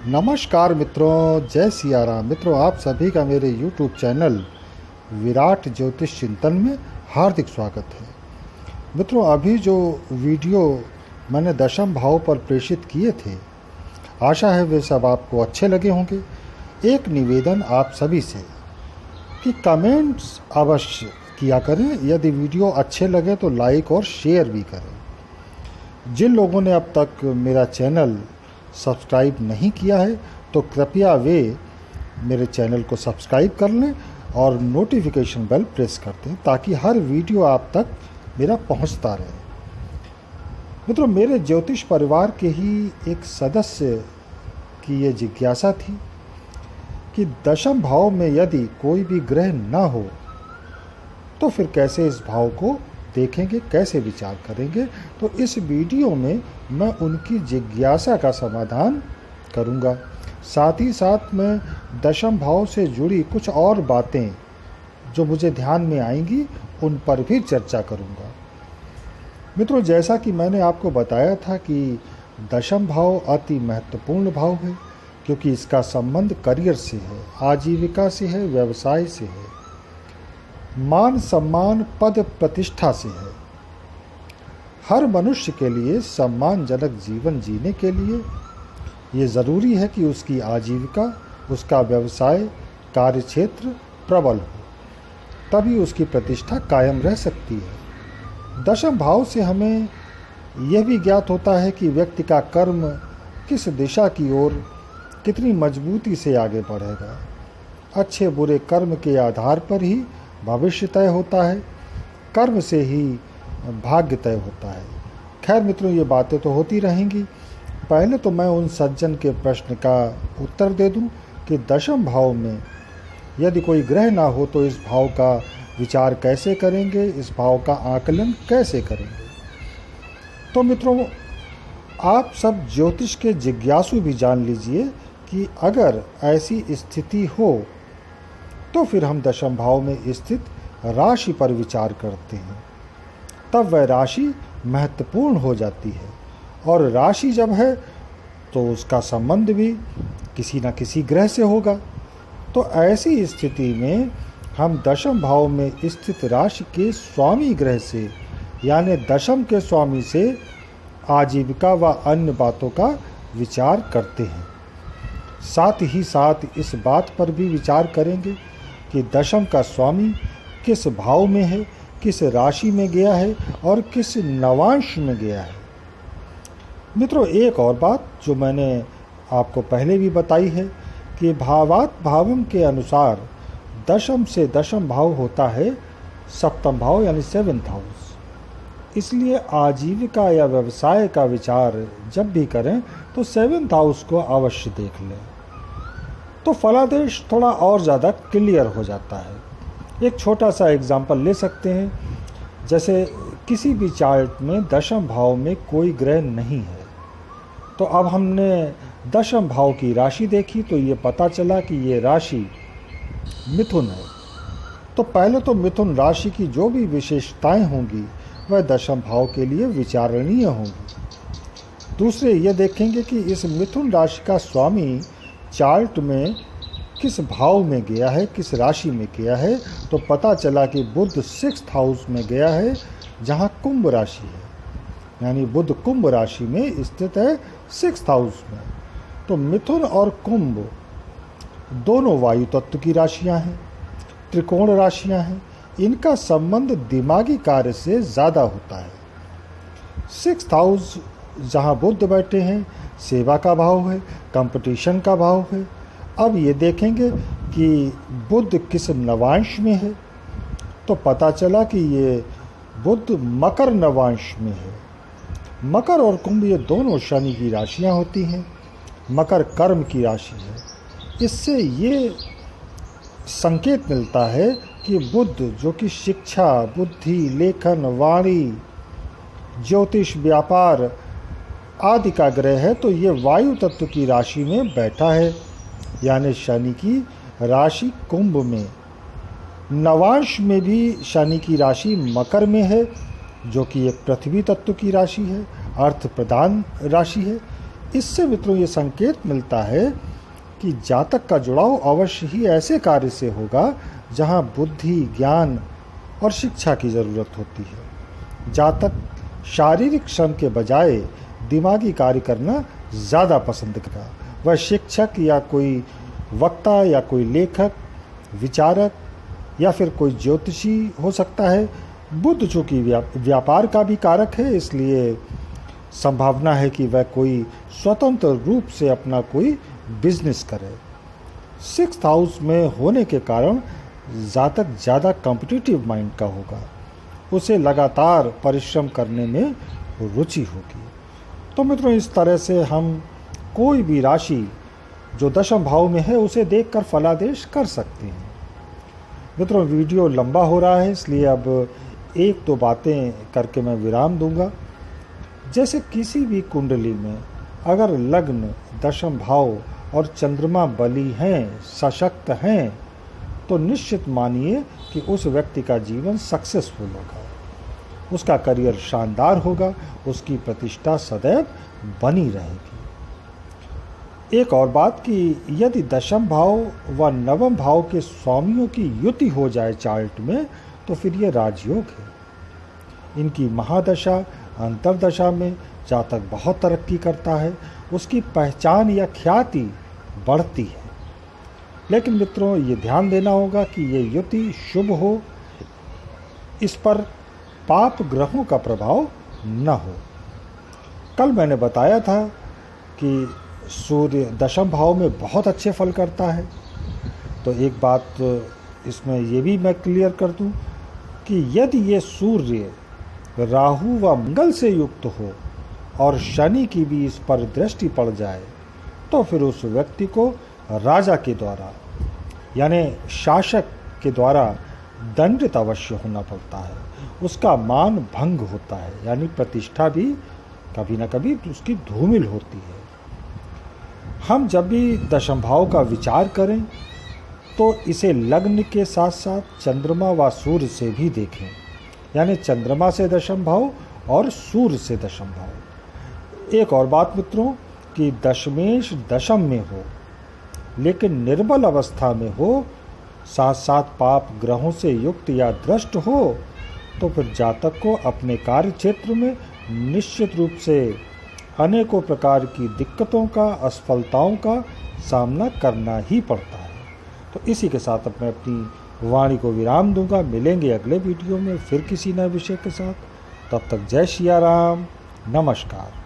नमस्कार मित्रों, जय सिया राम। मित्रों, आप सभी का मेरे YouTube चैनल विराट ज्योतिष चिंतन में हार्दिक स्वागत है। मित्रों, अभी जो वीडियो मैंने दशम भाव पर प्रेषित किए थे, आशा है वे सब आपको अच्छे लगे होंगे। एक निवेदन आप सभी से कि कमेंट्स अवश्य किया करें। यदि वीडियो अच्छे लगे तो लाइक और शेयर भी करें। जिन लोगों ने अब तक मेरा चैनल सब्सक्राइब नहीं किया है तो कृपया वे मेरे चैनल को सब्सक्राइब कर लें और नोटिफिकेशन बेल प्रेस कर दें ताकि हर वीडियो आप तक मेरा पहुंचता रहे। मित्रों, मेरे ज्योतिष परिवार के ही एक सदस्य की ये जिज्ञासा थी कि दशम भाव में यदि कोई भी ग्रह न हो तो फिर कैसे इस भाव को देखेंगे, कैसे विचार करेंगे। तो इस वीडियो में मैं उनकी जिज्ञासा का समाधान करूंगा। साथ ही साथ मैं दशम भाव से जुड़ी कुछ और बातें जो मुझे ध्यान में आएंगी उन पर भी चर्चा करूंगा। मित्रों, जैसा कि मैंने आपको बताया था कि दशम भाव अति महत्वपूर्ण भाव है क्योंकि इसका संबंध करियर से है, आजीविका से है, व्यवसाय से है, मान सम्मान पद प्रतिष्ठा से है। हर मनुष्य के लिए सम्मानजनक जीवन जीने के लिए ये ज़रूरी है कि उसकी आजीविका, उसका व्यवसाय, कार्यक्षेत्र प्रबल हो, तभी उसकी प्रतिष्ठा कायम रह सकती है। दशम भाव से हमें यह भी ज्ञात होता है कि व्यक्ति का कर्म किस दिशा की ओर कितनी मजबूती से आगे बढ़ेगा। अच्छे बुरे कर्म के आधार पर ही भविष्य तय होता है, कर्म से ही भाग्य तय होता है। खैर मित्रों, ये बातें तो होती रहेंगी। पहले तो मैं उन सज्जन के प्रश्न का उत्तर दे दूं कि दशम भाव में यदि कोई ग्रह ना हो तो इस भाव का विचार कैसे करेंगे, इस भाव का आकलन कैसे करेंगे। तो मित्रों, आप सब ज्योतिष के जिज्ञासु भी जान लीजिए कि अगर ऐसी स्थिति हो तो फिर हम दशम भाव में स्थित राशि पर विचार करते हैं। तब वह राशि महत्वपूर्ण हो जाती है और राशि जब है तो उसका संबंध भी किसी न किसी ग्रह से होगा। तो ऐसी स्थिति में हम दशम भाव में स्थित राशि के स्वामी ग्रह से यानी दशम के स्वामी से आजीविका व अन्य बातों का विचार करते हैं। साथ ही साथ इस बात पर भी विचार करेंगे कि दशम का स्वामी किस भाव में है, किस राशि में गया है और किस नवांश में गया है। मित्रों, एक और बात जो मैंने आपको पहले भी बताई है कि भावात भावम के अनुसार दशम से दशम भाव होता है सप्तम भाव यानी 7th हाउस। इसलिए आजीविका या व्यवसाय का विचार जब भी करें तो 7th हाउस को अवश्य देख लें, तो फलादेश थोड़ा और ज़्यादा क्लियर हो जाता है। एक छोटा सा एग्जाम्पल ले सकते हैं। जैसे किसी भी चार्ट में दशम भाव में कोई ग्रह नहीं है, तो अब हमने दशम भाव की राशि देखी तो ये पता चला कि ये राशि मिथुन है। तो पहले तो मिथुन राशि की जो भी विशेषताएं होंगी वह दशम भाव के लिए विचारणीय होंगी। दूसरे ये देखेंगे कि इस मिथुन राशि का स्वामी चार्ट में किस भाव में गया है, किस राशि में गया है। तो पता चला कि बुध 6th हाउस में गया है जहां कुंभ राशि है, यानी बुध कुंभ राशि में स्थित है 6th हाउस में। तो मिथुन और कुंभ दोनों वायु तत्व की राशियां हैं, त्रिकोण राशियां हैं। इनका संबंध दिमागी कार्य से ज़्यादा होता है। 6th हाउस जहां बुध बैठे हैं सेवा का भाव है, कंपटीशन का भाव है। अब ये देखेंगे कि बुध किस नवांश में है, तो पता चला कि ये बुध मकर नवांश में है। मकर और कुंभ ये दोनों शनि की राशियां होती हैं। मकर कर्म की राशि है। इससे ये संकेत मिलता है कि बुध जो कि शिक्षा, बुद्धि, लेखन, वाणी, ज्योतिष, व्यापार आदि का ग्रह है, तो ये वायु तत्व की राशि में बैठा है, यानी शनि की राशि कुंभ में। नवांश में भी शनि की राशि मकर में है जो कि एक पृथ्वी तत्व की राशि है, अर्थ प्रधान राशि है। इससे मित्रों ये संकेत मिलता है कि जातक का जुड़ाव अवश्य ही ऐसे कार्य से होगा जहाँ बुद्धि, ज्ञान और शिक्षा की ज़रूरत होती है। जातक शारीरिक श्रम के बजाय दिमागी कार्य करना ज़्यादा पसंद करेगा। वह शिक्षक या कोई वक्ता या कोई लेखक, विचारक या फिर कोई ज्योतिषी हो सकता है। बुध चूँकि व्यापार का भी कारक है, इसलिए संभावना है कि वह कोई स्वतंत्र रूप से अपना कोई बिजनेस करे। 6th हाउस में होने के कारण जातक ज़्यादा कॉम्पिटिटिव माइंड का होगा। उसे लगातार परिश्रम करने में रुचि होगी। तो मित्रों, इस तरह से हम कोई भी राशि जो दशम भाव में है उसे देखकर फलादेश कर सकते हैं। मित्रों, वीडियो लंबा हो रहा है, इसलिए अब 1-2 बातें करके मैं विराम दूंगा। जैसे किसी भी कुंडली में अगर लग्न, दशम भाव और चंद्रमा बली हैं, सशक्त हैं, तो निश्चित मानिए कि उस व्यक्ति का जीवन सक्सेसफुल होगा, उसका करियर शानदार होगा, उसकी प्रतिष्ठा सदैव बनी रहेगी। एक और बात कि यदि दशम भाव व नवम भाव के स्वामियों की युति हो जाए चार्ट में, तो फिर ये राजयोग है। इनकी महादशा, अंतरदशा में जातक बहुत तरक्की करता है, उसकी पहचान या ख्याति बढ़ती है। लेकिन मित्रों, ये ध्यान देना होगा कि ये युति शुभ हो, इस पर पाप ग्रहों का प्रभाव न हो। कल मैंने बताया था कि सूर्य दशम भाव में बहुत अच्छे फल करता है। तो एक बात इसमें ये भी मैं क्लियर कर दूं कि यदि ये सूर्य राहु व मंगल से युक्त हो और शनि की भी इस पर दृष्टि पड़ जाए, तो फिर उस व्यक्ति को राजा के द्वारा यानी शासक के द्वारा दंडित अवश्य होना पड़ता है। उसका मान भंग होता है, यानी प्रतिष्ठा भी कभी न कभी उसकी धूमिल होती है। हम जब भी दशम भाव का विचार करें तो इसे लग्न के साथ साथ चंद्रमा व सूर्य से भी देखें, यानी चंद्रमा से दशम भाव और सूर्य से दशम भाव। एक और बात मित्रों कि दशमेश दशम में हो लेकिन निर्बल अवस्था में हो, साथ साथ पाप ग्रहों से युक्त या दृष्ट हो, तो फिर जातक को अपने कार्य क्षेत्र में निश्चित रूप से अनेकों प्रकार की दिक्कतों का, असफलताओं का सामना करना ही पड़ता है। तो इसी के साथ अब मैं अपनी वाणी को विराम दूंगा। मिलेंगे अगले वीडियो में फिर किसी नए विषय के साथ। तब तक जय सिया राम, नमस्कार।